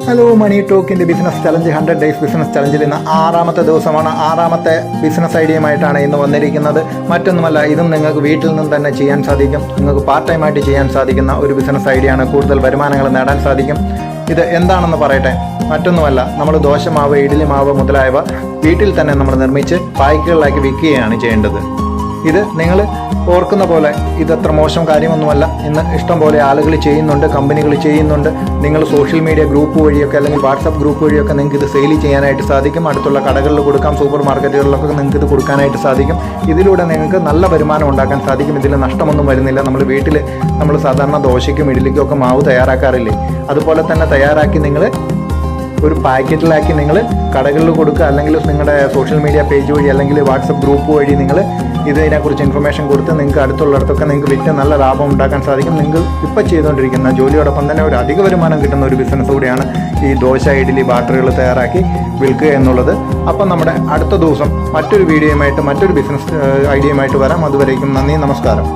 Hello മണി ടോക്കിൻ്റെ business challenge 100 days business ചലഞ്ചിൽ ഇന്ന് 6ാമത്തെ ദിവസമാണ്. 6ാമത്തെ business ഐഡിയയുമായിട്ടാണ് ഇന്ന് വന്നിരിക്കുന്നത്. മറ്റൊന്നുമല്ല, ഇതും നിങ്ങൾക്ക് വീട്ടിൽ നിന്നും തന്നെ ചെയ്യാൻ സാധിക്കും. നിങ്ങൾക്ക് പാർട്ട് ടൈമായിട്ട് ചെയ്യാൻ സാധിക്കുന്ന ഒരു ബിസിനസ് ഐഡിയയാണ്. കൂടുതൽ വരുമാനങ്ങൾ നേടാൻ സാധിക്കും. ഇത് എന്താണെന്ന് പറയട്ടെ. മറ്റൊന്നുമല്ല, നമ്മൾ ദോശമാവ്, ഇഡ്ഡലി മാവ് മുതലായവ വീട്ടിൽ തന്നെ നമ്മൾ നിർമ്മിച്ച് പായ്ക്കുകളിലാക്കി വിൽക്കുകയാണ് ചെയ്യേണ്ടത്. ഇത് നിങ്ങൾ ഓർക്കുന്ന പോലെ ഇതത്ര മോശം കാര്യമൊന്നുമല്ല. ഇന്ന് ഇഷ്ടം പോലെ ആളുകൾ ചെയ്യുന്നുണ്ട്, കമ്പനികൾ ചെയ്യുന്നുണ്ട്. നിങ്ങൾ സോഷ്യൽ മീഡിയ ഗ്രൂപ്പ് വഴിയൊക്കെ അല്ലെങ്കിൽ വാട്സപ്പ് ഗ്രൂപ്പ് വഴിയൊക്കെ നിങ്ങൾക്ക് ഇത് സെയിൽ ചെയ്യാനായിട്ട് സാധിക്കും. അടുത്തുള്ള കടകളിൽ കൊടുക്കാം, സൂപ്പർ മാർക്കറ്റുകളിലൊക്കെ നിങ്ങൾക്ക് ഇത് കൊടുക്കാനായിട്ട് സാധിക്കും. ഇതിലൂടെ നിങ്ങൾക്ക് നല്ല വരുമാനം ഉണ്ടാക്കാൻ സാധിക്കും. ഇതിൽ നഷ്ടമൊന്നും വരുന്നില്ല. നമ്മൾ സാധാരണ ദോശയ്ക്കും ഇഡ്ഡലിക്കും ഒക്കെ മാവ് തയ്യാറാക്കാറില്ലേ, അതുപോലെ തന്നെ തയ്യാറാക്കി നിങ്ങൾ ഒരു പാക്കറ്റിലാക്കി നിങ്ങൾ കടകളിൽ കൊടുക്കുക, അല്ലെങ്കിൽ നിങ്ങളുടെ സോഷ്യൽ മീഡിയ പേജ് വഴി അല്ലെങ്കിൽ വാട്സപ്പ് ഗ്രൂപ്പ് വഴി നിങ്ങൾ ഇതിനെക്കുറിച്ച് ഇൻഫർമേഷൻ കൊടുത്ത് നിങ്ങൾക്ക് അടുത്തുള്ളിടത്തൊക്കെ നിങ്ങൾക്ക് വിറ്റ് നല്ല ലാഭം ഉണ്ടാക്കാൻ സാധിക്കും. നിങ്ങൾ ഇപ്പോൾ ചെയ്തുകൊണ്ടിരിക്കുന്ന ജോലിയോടൊപ്പം തന്നെ ഒരു അധിക വരുമാനം കിട്ടുന്ന ഒരു ബിസിനസ് കൂടിയാണ് ഈ ദോശ, ഇഡ്ഡലി ബാറ്ററികൾ തയ്യാറാക്കി വിൽക്കുക എന്നുള്ളത്. അപ്പം നമ്മുടെ അടുത്ത ദിവസം മറ്റൊരു വീഡിയോയുമായിട്ട് മറ്റൊരു ബിസിനസ് ഐഡിയയുമായിട്ട് വരാം. അതുവരേക്കും നന്ദി, നമസ്കാരം.